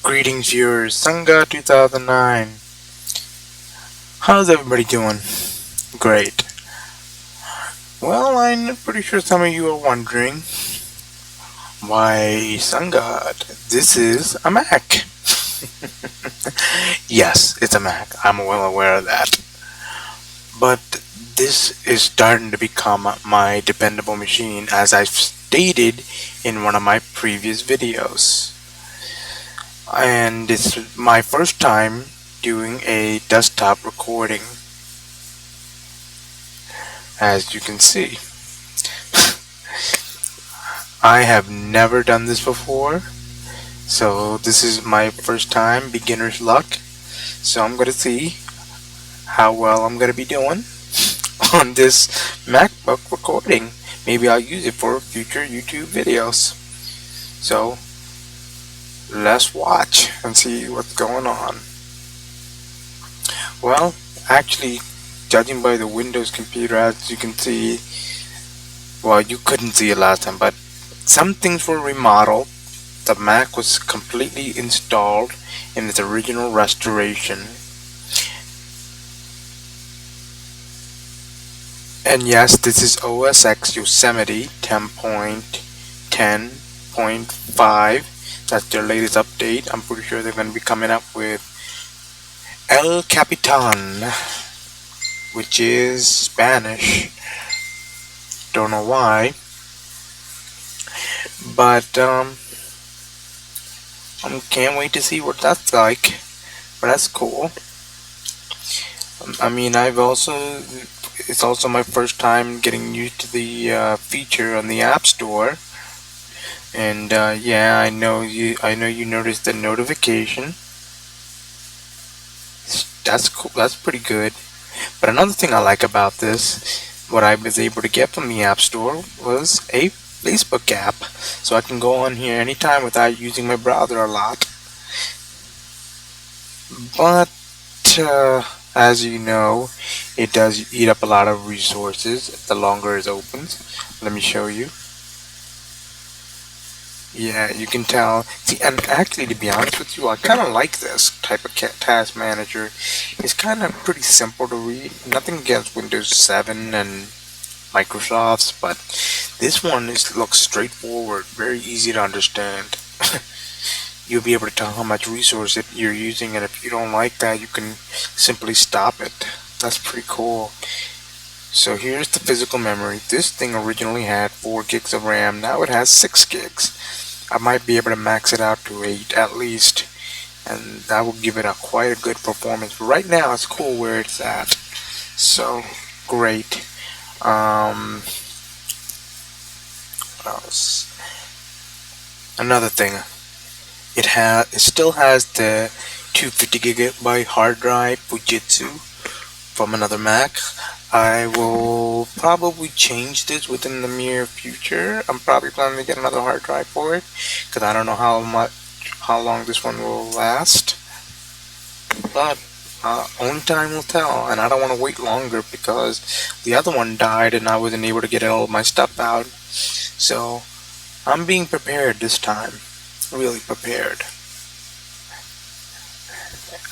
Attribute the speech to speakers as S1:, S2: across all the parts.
S1: Greetings viewers, Sangha 2009. How's everybody doing? Great. Well, I'm pretty sure some of you are wondering why Sangha, this is a Mac. Yes, it's a Mac. I'm well aware of that. But this is starting to become my dependable machine, as I've stated in one of my previous videos. And it's my first time doing a desktop recording, as you can see. I have never done this before, so this is my first time, beginner's luck. So I'm gonna see how well I'm gonna be doing on this MacBook recording. Maybe I'll use it for future YouTube videos. So let's watch and see what's going on. Well, actually, judging by the Windows computer, as you can see, well, you couldn't see it last time, but some things were remodeled. The Mac was completely installed in its original restoration. And yes, this is OS X Yosemite 10.10.5. That's their latest update. I'm pretty sure they're going to be coming up with El Capitan, which is Spanish. Don't know why. But I can't wait to see what that's like. But that's cool. I mean, it's also my first time getting used to the feature on the App Store. And yeah, I know you noticed the notification. That's cool. That's pretty good. But another thing I like about this, what I was able to get from the App Store, was a Facebook app, so I can go on here anytime without using my browser a lot. But as you know, it does eat up a lot of resources the longer it opens. Let me show you. Yeah, you can tell. See, and actually, to be honest with you, I kind of like this type of task manager. It's kind of pretty simple to read. Nothing against Windows 7 and Microsoft's, but this one looks straightforward, very easy to understand. You'll be able to tell how much resource you're using, and if you don't like that, you can simply stop it. That's pretty cool. So here's the physical memory. This thing originally had 4 gigs of RAM. Now it has 6 gigs. I might be able to max it out to 8 at least, and that will give it quite a good performance. But right now it's cool where it's at. So great. What else? Another thing, it still has the 250 gigabyte hard drive Fujitsu from another Mac. I will probably change this within the near future. I'm probably planning to get another hard drive for it, because I don't know how long this one will last. But only time will tell, and I don't want to wait longer because the other one died and I wasn't able to get all of my stuff out. So I'm being prepared this time, really prepared.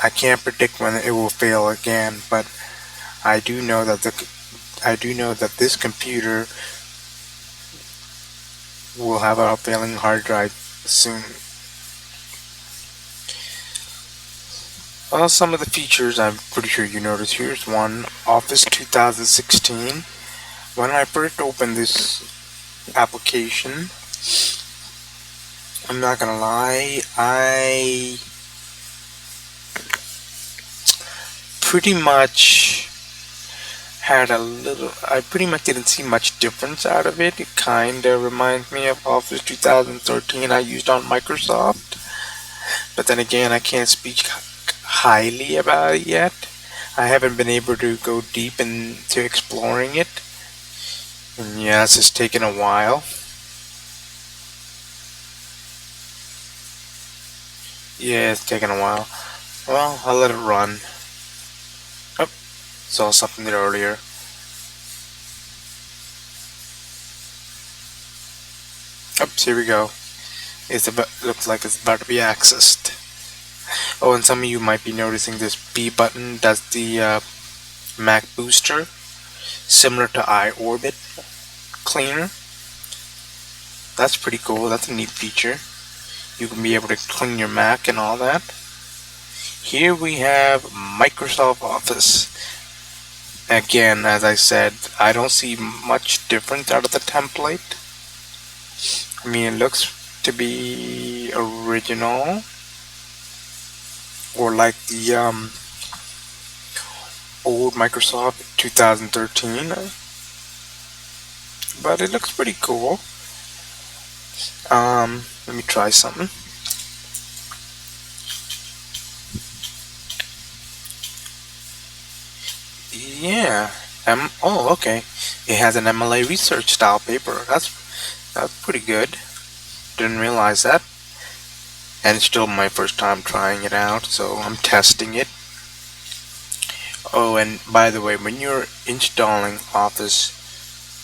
S1: I can't predict when it will fail again, but I do know that this computer will have a failing hard drive soon. Well, some of the features I'm pretty sure you noticed. Here's one, Office 2016. When I first opened this application, I'm not gonna lie, I pretty much didn't see much difference out of it. It kinda reminds me of Office 2013 I used on Microsoft. But then again, I can't speak highly about it yet. I haven't been able to go deep into exploring it. And yes, it's taken a while. Yeah, it's taken a while. Well, I'll let it run. Oh, saw something there earlier. Oops, here we go. Looks like it's about to be accessed. Oh, and some of you might be noticing this B button. That's the Mac booster, similar to iOrbit cleaner. That's pretty cool. That's a neat feature. You can be able to clean your Mac and all that. Here we have Microsoft Office. Again, as I said, I don't see much difference out of the template. I mean, it looks to be original, or like the old Microsoft 2013, but it looks pretty cool. Let me try something. Yeah. Oh, okay. It has an MLA research style paper. That's pretty good. Didn't realize that. And it's still my first time trying it out, so I'm testing it. Oh, and by the way, when you're installing Office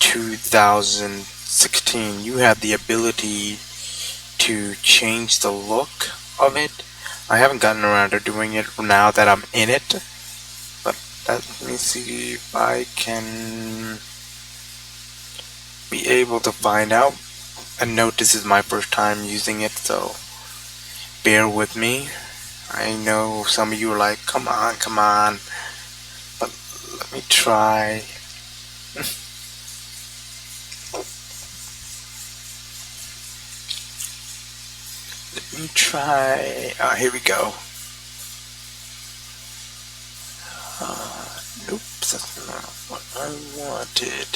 S1: 2016, you have the ability to change the look of it. I haven't gotten around to doing it now that I'm in it, but let me see if I can be able to find out. And note this is my first time using it, so bear with me. I know some of you are like, come on, but let me try. Let me try. Here we go. Nope, that's not what I wanted.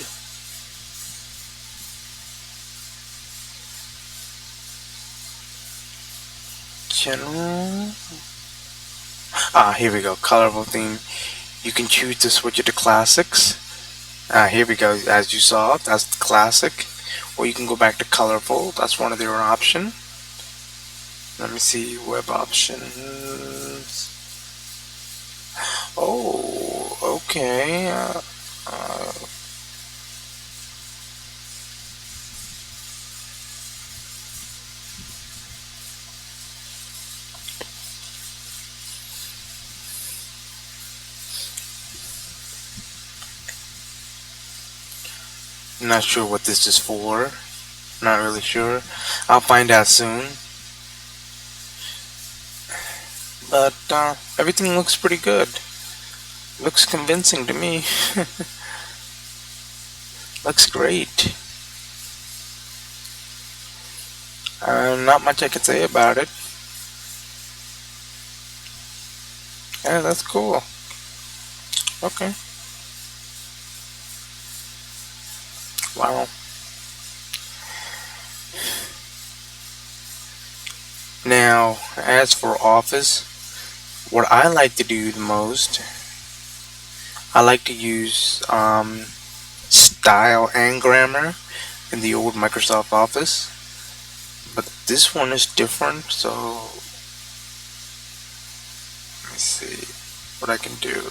S1: General. Here we go. Colorful theme. You can choose to switch it to classics. Here we go. As you saw, that's the classic. Or you can go back to colorful. That's one of their options. Let me see. Web options. Oh, okay. Not sure what this is for. Not really sure. I'll find out soon. But everything looks pretty good. Looks convincing to me. Looks great. Not much I could say about it. Yeah, that's cool. Okay. Wow. Now, as for Office, what I like to do the most, I like to use style and grammar in the old Microsoft Office. But this one is different, so let me see what I can do.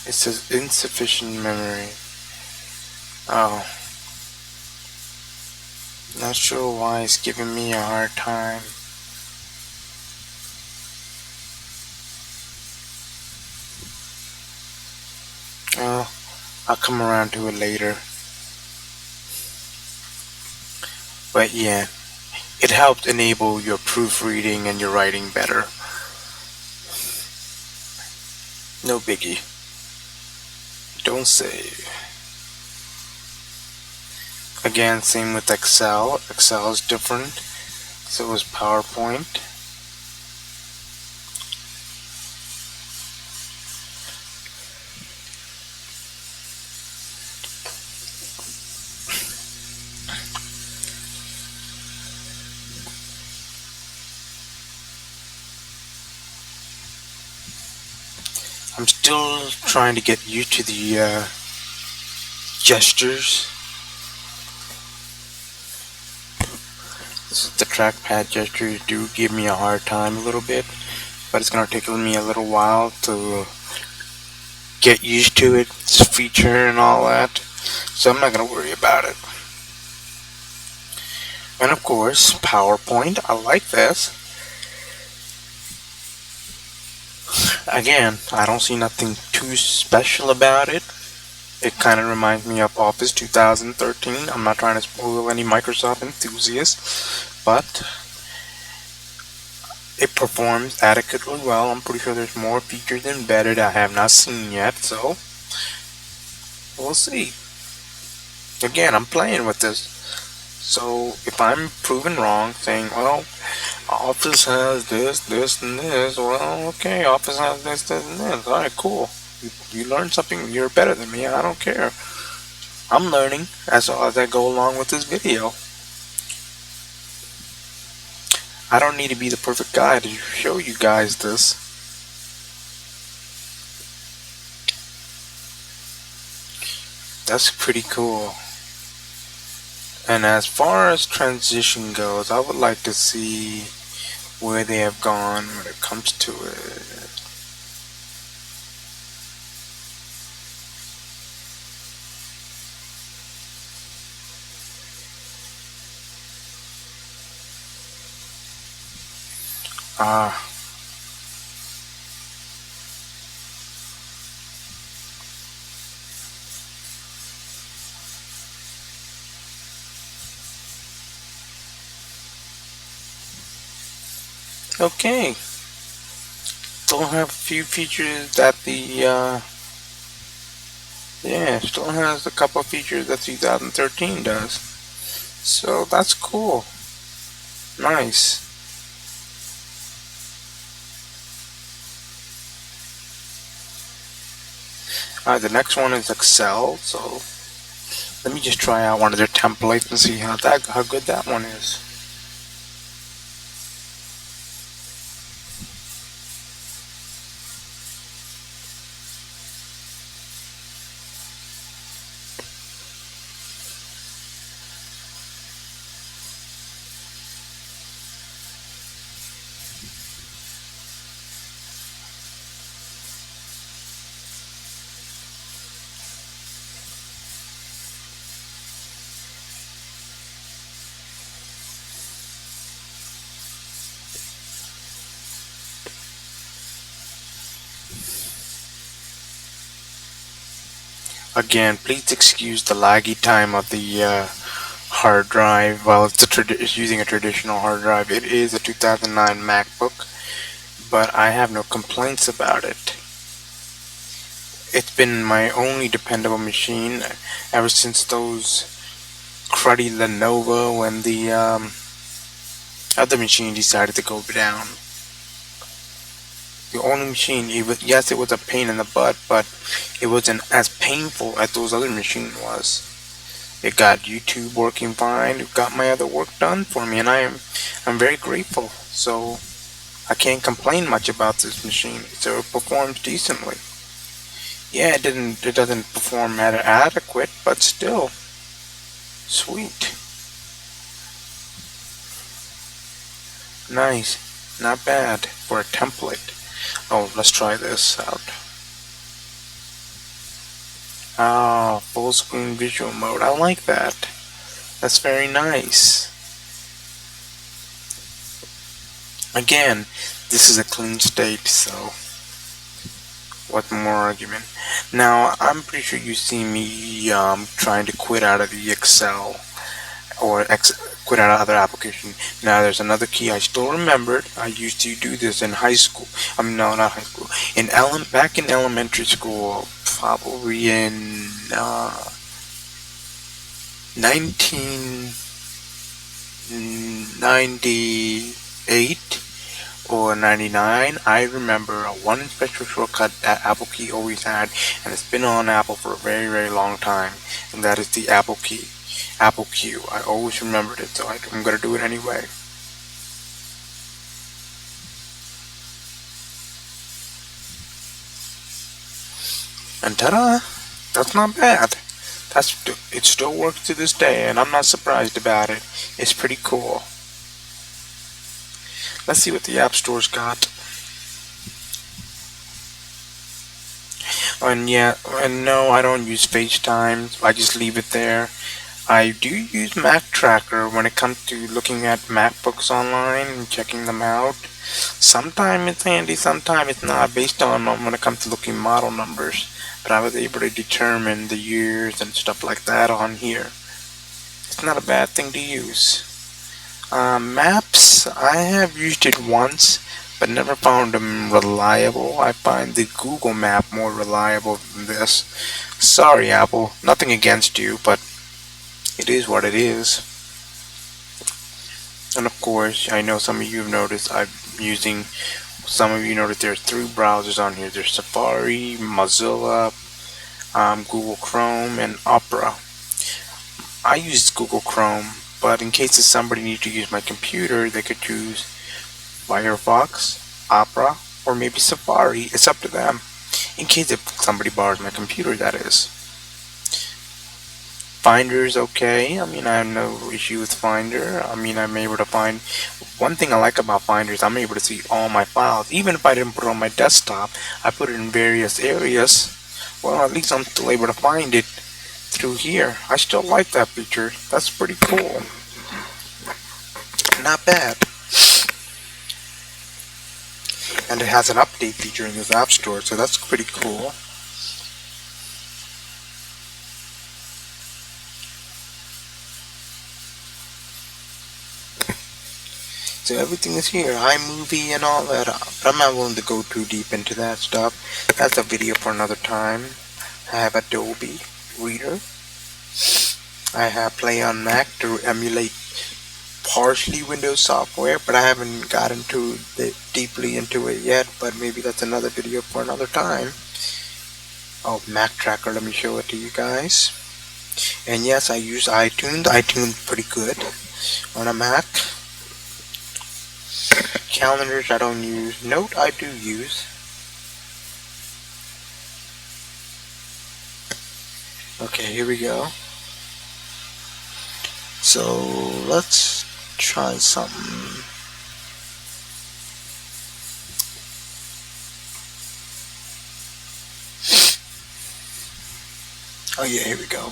S1: It says insufficient memory. Oh. Not sure why it's giving me a hard time. Well, I'll come around to it later. But yeah, it helped enable your proofreading and your writing better. No biggie. Don't save. Again, same with Excel. Excel is different. So is PowerPoint. I'm still trying to get used to the gestures. The trackpad gestures do give me a hard time a little bit, but it's gonna take me a little while to get used to its feature and all that, so I'm not gonna worry about it. And of course, PowerPoint. I like this. Again, I don't see nothing too special about it. It kind of reminds me of Office 2013. I'm not trying to spoil any Microsoft enthusiasts, but it performs adequately well. I'm pretty sure there's more features embedded I have not seen yet, so we'll see. Again, I'm playing with this. So if I'm proven wrong, saying, well, Office has this, this, and this, well, okay, Office has this, this, and this. Alright, cool. You learned something, you're better than me, I don't care. I'm learning as I go along with this video. I don't need to be the perfect guy to show you guys this. That's pretty cool. And as far as transition goes, I would like to see where they have gone when it comes to it. Ah, okay. Still have a few features that yeah, still has a couple of features that 2013 does. So that's cool. Nice. Alright, the next one is Excel. So let me just try out one of their templates and see how good that one is. Again, please excuse the laggy time of the hard drive. Well, it's using a traditional hard drive. It is a 2009 MacBook, but I have no complaints about it. It's been my only dependable machine ever since those cruddy Lenovo when the other machine decided to go down. The only machine, yes, it was a pain in the butt, but it wasn't as painful as those other machines was. It got YouTube working fine. It got my other work done for me, and I'm very grateful. So I can't complain much about this machine. So it performs decently. Yeah, it doesn't perform adequate, but still sweet, nice, not bad for a template. Oh, let's try this out. Ah, full screen visual mode. I like that. That's very nice. Again, this is a clean state, so what more argument? Now, I'm pretty sure you see me trying to quit out of the Excel or quit out of other application. Now, there's another key I still remembered. I used to do this in high school. I mean, no, not high school. Back in elementary school, probably in 1998 or 99. I remember one special shortcut that Apple Key always had, and it's been on Apple for a very, very long time, and that is the Apple Key. Apple Q. I always remembered it, so I'm gonna do it anyway. And ta-da! That's not bad. It still works to this day, and I'm not surprised about it. It's pretty cool. Let's see what the App Store's got. And yeah, and no, I don't use FaceTime. I just leave it there. I do use Mac Tracker when it comes to looking at MacBooks online and checking them out. Sometimes it's handy, sometimes it's not, based on when it comes to looking model numbers. But I was able to determine the years and stuff like that on here. It's not a bad thing to use. Maps, I have used it once, but never found them reliable. I find the Google Map more reliable than this. Sorry, Apple. Nothing against you, but it is what it is. And of course, I know some of you have noticed some of you noticed there's three browsers on here. There's Safari, Mozilla, Google Chrome, and Opera. I use Google Chrome, but in case somebody needs to use my computer, they could choose Firefox, Opera, or maybe Safari. It's up to them. In case if somebody borrows my computer, that is. Finder is okay. I mean, I have no issue with Finder. I mean, I'm able to find. One thing I like about Finder is I'm able to see all my files. Even if I didn't put it on my desktop, I put it in various areas. Well, at least I'm still able to find it through here. I still like that feature. That's pretty cool. Not bad. And it has an update feature in this app store, so that's pretty cool. So everything is here, iMovie and all that, but I'm not willing to go too deep into that stuff. That's a video for another time. I have Adobe Reader. I have Play on Mac to emulate partially Windows software, but I haven't gotten too deeply into it yet, but maybe that's another video for another time. Oh, Mac Tracker, let me show it to you guys. And yes, I use iTunes. iTunes pretty good on a Mac. Calendars I don't use. Note I do use. Okay, here we go. So let's try something. Oh yeah, here we go.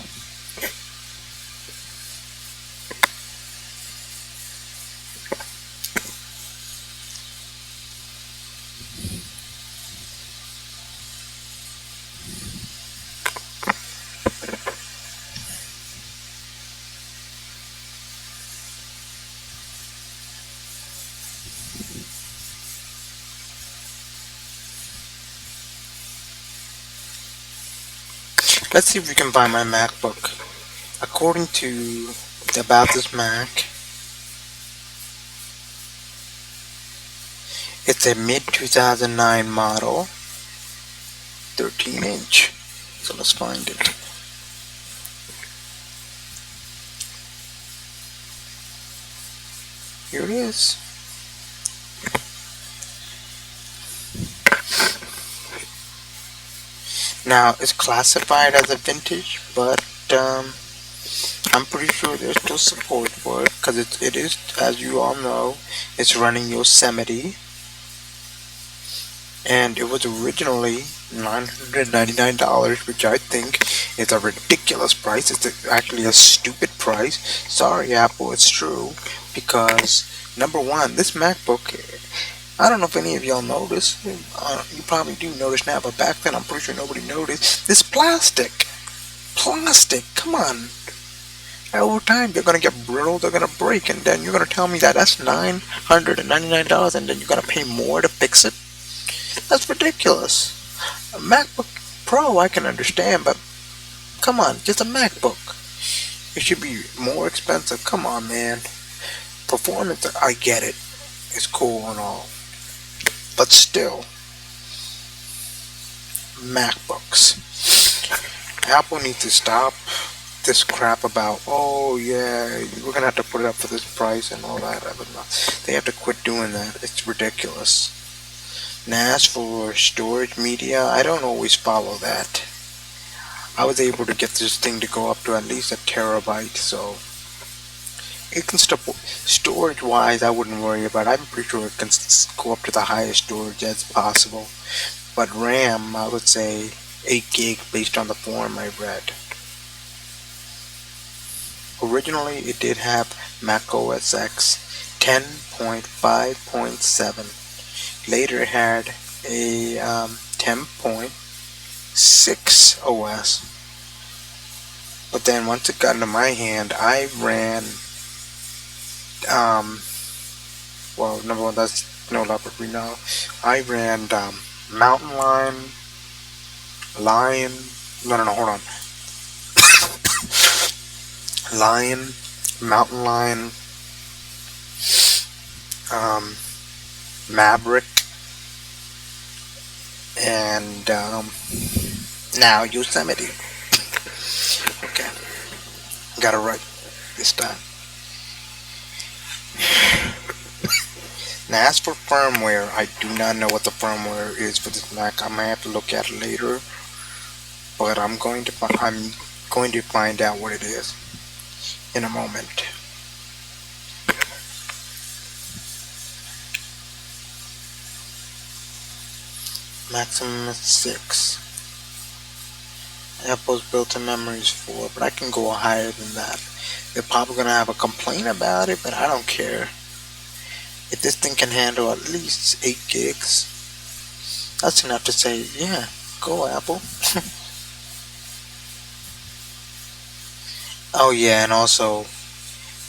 S1: Let's see if we can find my MacBook. According to the About This Mac, it's a mid 2009 model, 13-inch. So let's find it. Here it is. Now it's classified as a vintage, but I'm pretty sure there's still support for it because it is, as you all know, it's running Yosemite, and it was originally $999, which I think is a ridiculous price. It's actually a stupid price. Sorry, Apple, it's true, because number one, this MacBook, I don't know if any of y'all noticed. You probably do notice now, but back then I'm pretty sure nobody noticed. This plastic. Plastic. Come on. Over time, they're going to get brittle, they're going to break, and then you're going to tell me that that's $999 and then you're going to pay more to fix it? That's ridiculous. A MacBook Pro I can understand, but come on, just a MacBook. It should be more expensive. Come on, man. Performance, I get it. It's cool and all. But still, MacBooks. Apple needs to stop this crap about, oh yeah, we're gonna have to put it up for this price and all that. They have to quit doing that. It's ridiculous. Now, as for storage media, I don't always follow that. I was able to get this thing to go up to at least a terabyte, so it can storage wise, I wouldn't worry about it. I'm pretty sure it can go up to the highest storage as possible. But RAM, I would say 8 gig based on the forum I read. Originally, it did have Mac OS X 10.5.7. Later, it had a 10.6 OS. But then once it got into my hand, I ran, um, well, number one, that's no library now. I ran Mountain Lion, no, hold on. Lion, Mountain Lion, um, Maverick, and now Yosemite. Okay, got it right this time. Now, as for firmware, I do not know what the firmware is for this Mac. I might have to look at it later, but I'm going to find out what it is in a moment. Maximum is 6. Apple's built-in memory is 4, but I can go higher than that. They're probably gonna have a complaint about it, but I don't care. If this thing can handle at least 8 gigs, that's enough to say, yeah, go Apple. Oh yeah, and also,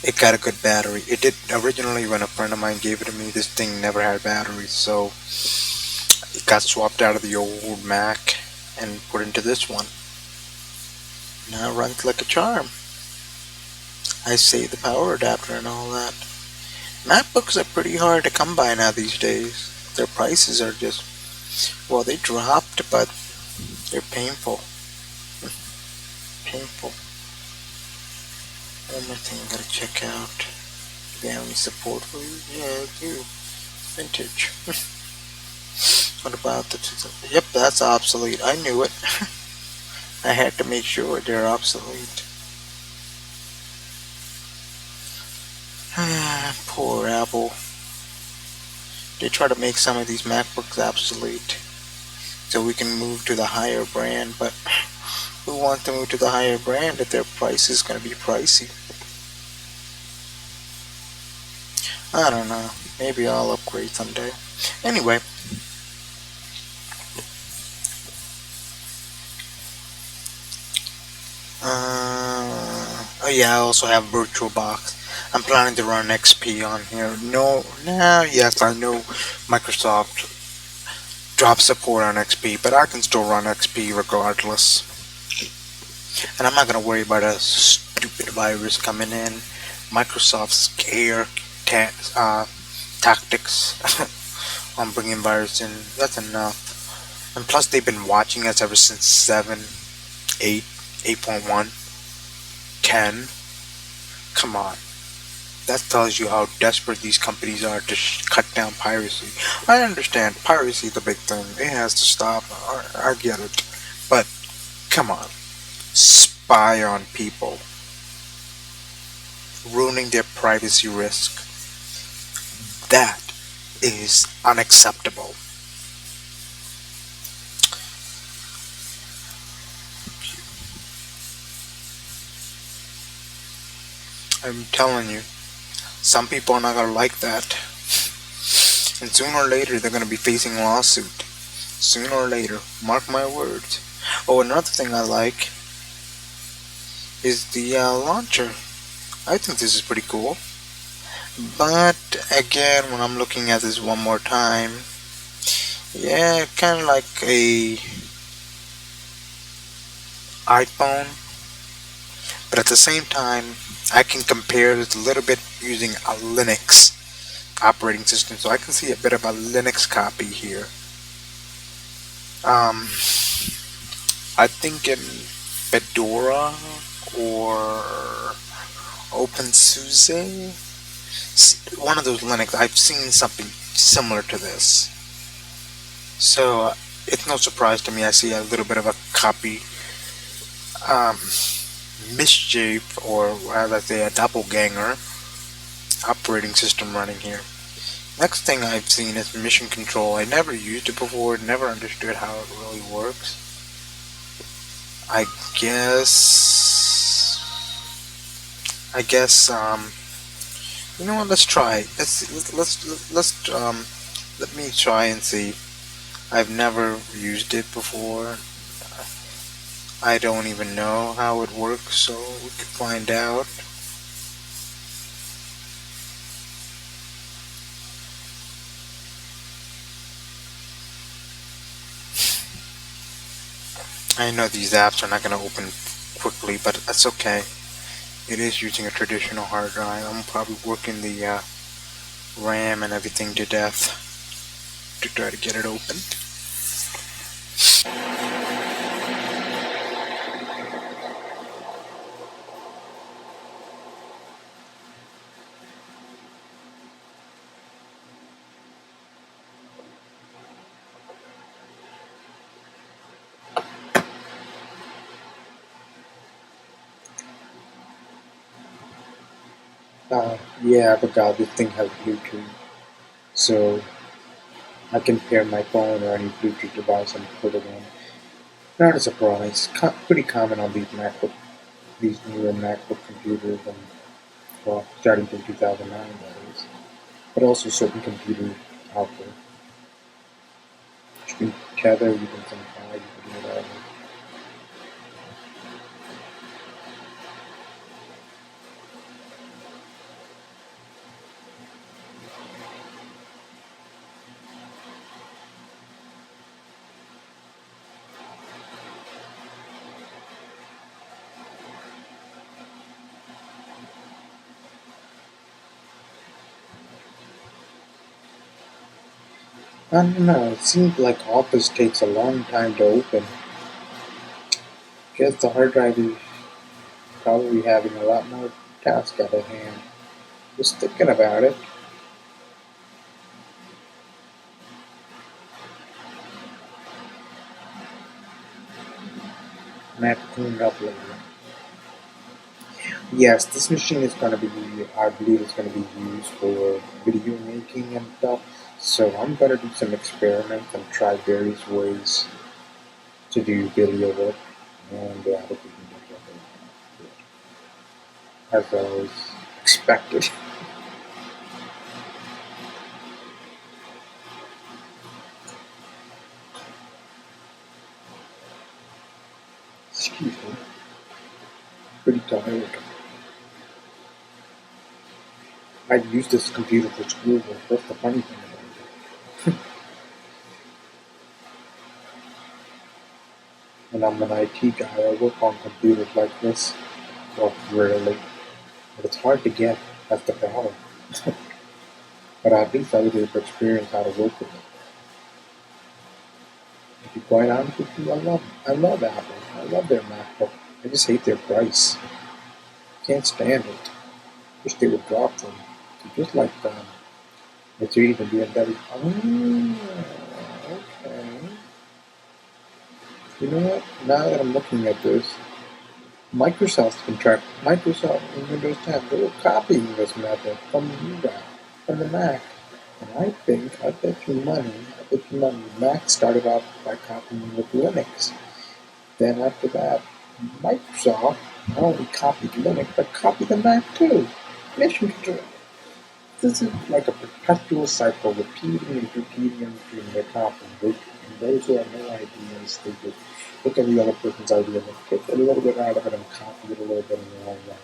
S1: it got a good battery. It did originally when a friend of mine gave it to me. This thing never had batteries, so it got swapped out of the old Mac and put into this one. Now it runs like a charm. I saved the power adapter and all that. MacBooks are pretty hard to come by now these days. Their prices are just, well, they dropped, but they're painful. Painful. One more thing I gotta check out. Do they have any support for you? Yeah, they do. Vintage. What about the... Yep, that's obsolete. I knew it. I had to make sure they're obsolete. Poor Apple. They try to make some of these MacBooks obsolete so we can move to the higher brand, but who wants to move to the higher brand if their price is going to be pricey? I don't know. Maybe I'll upgrade someday. Anyway. Oh yeah, I also have VirtualBox. I'm planning to run XP on here. Yes, I know Microsoft dropped support on XP, but I can still run XP regardless. And I'm not going to worry about a stupid virus coming in. Microsoft's scare tactics on bringing virus in, that's enough. And plus they've been watching us ever since 7, 8, 8.1, 10. Come on. That tells you how desperate these companies are to cut down piracy. I understand piracy is the big thing. It has to stop. I get it. But come on. Spy on people. Ruining their privacy risk. That is unacceptable. I'm telling you, some people are not going to like that. And sooner or later, they're going to be facing a lawsuit. Sooner or later. Mark my words. Oh, another thing I like is the launcher. I think this is pretty cool. But, again, when I'm looking at this one more time, yeah, kind of like a iPhone. But at the same time, I can compare this a little bit using a Linux operating system, so I can see a bit of a Linux copy here. I think in Fedora or OpenSUSE, one of those Linux, I've seen something similar to this. So it's no surprise to me I see a little bit of a copy mischief, or as I say, a doppelganger operating system running here. Next thing I've seen is Mission Control. I never used it before, never understood how it really works. I guess you know what? Let's try. Let me try and see. I've never used it before. I don't even know how it works, so we could find out. I know these apps are not going to open quickly, but that's okay. It is using a traditional hard drive. I'm probably working the RAM and everything to death to try to get it open. Yeah, I forgot this thing has Bluetooth, so I can pair my phone or any Bluetooth device and put it on. Not a surprise. Pretty common on these newer MacBook computers, and well, starting from 2009, that is. But also certain computers out there. You can tether, you can send files, you can do whatever. I don't know. It seems like Office takes a long time to open. Guess the hard drive is probably having a lot more tasks at hand. Just thinking about it, and I have to clean it up later. Yes, this machine is going to be, I believe it's going to be used for video making and stuff. So I'm going to do some experiments and try various ways to do video work, and I hope we can get that as I was expected. Excuse me, pretty tired. I use this computer for schoolwork. That's the funny thing about it. And I'm an IT guy. I work on computers like this. Well, rarely. But it's hard to get. That's the problem. But at least I was able to experience how to work with it. To be quite honest with you, I love Apple. I love their MacBook. I just hate their price. Can't stand it. Wish they would drop them. They're just like Mercedes and BMW. Oh, okay. You know what? Now that I'm looking at this, Microsoft and Windows 10, they were copying this method from you guys, from the Mac. And I bet you money, Mac started off by copying with Linux. Then after that, Microsoft not only copied Linux, but copied the Mac too. Mission control. This is like a perpetual cycle, repeating and repeating and repeating their copying. And those who have no ideas, they just look at the other person's idea and take a little bit out of it and copy it a little bit in their own way.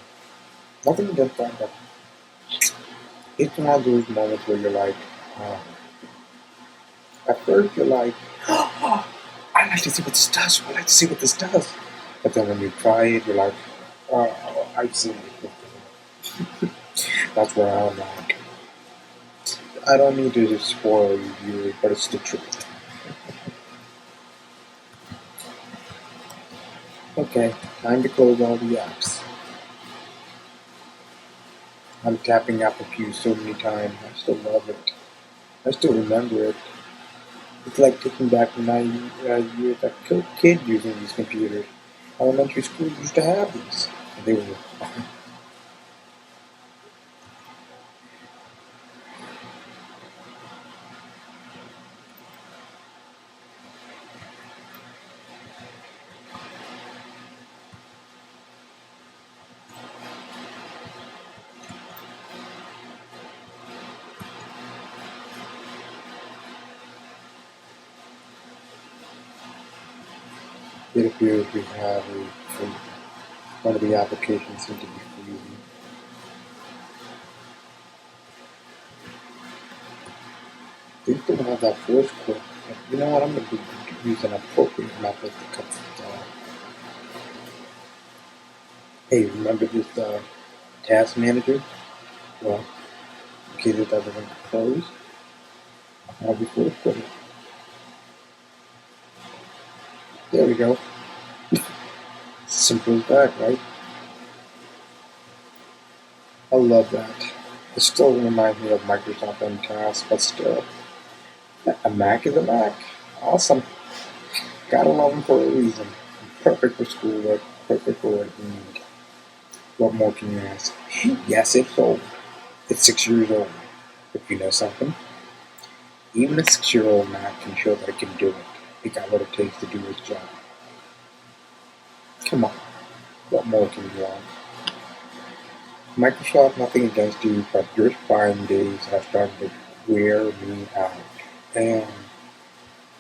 S1: Nothing against that, but it's one of those moments where you're like, uh, at first you're like, oh, I'd like to see what this does. I'd like to see what this does. But then when you try it, you're like, I've seen it before. That's where I'm like. I don't need to spoil you, but it's the truth. Okay, time to close all the apps. I'm tapping Apple Pew so many times. I still love it. I still remember it. It's like taking back my years as a kid using these computers. Elementary school used to have these. And they were It appears we have a free. One of the applications seem to be freezing. They still have that force quick. You know what? I'm going to use an appropriate method to cut this off. Hey, remember this task manager? Well, in case it doesn't want to close, I'll be force quit it. There we go. Simple as that, right? I love that. It still reminds me of Microsoft on task, but still, a Mac is a Mac. Awesome. Gotta love them for a reason. Perfect for schoolwork, perfect for what you need. What more can you ask? Yes, it's old. It's 6 years old. But you know something? Even a 6-year-old Mac can show that it can do it. It got what it takes to do its job. Come on, what more can you want? Microsoft, nothing against you, but your spying days have started to wear me out. And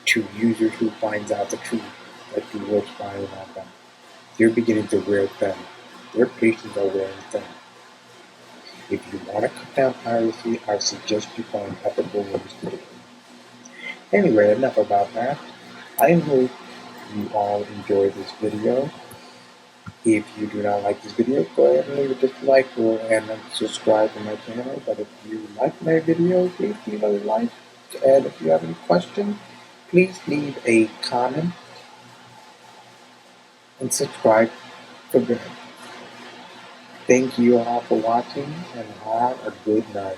S1: to users who finds out the truth that you were spying on them, they're beginning to wear thin. Their patience are wearing thin. If you want to cut down piracy, I suggest you find ethical ways to do it. Anyway, enough about that. I hope you all enjoy this video. If you do not like this video, go ahead and leave a dislike and subscribe to my channel. But if you like my video, please leave a like. And if you have any questions, please leave a comment and subscribe for good. Thank you all for watching and have a good night.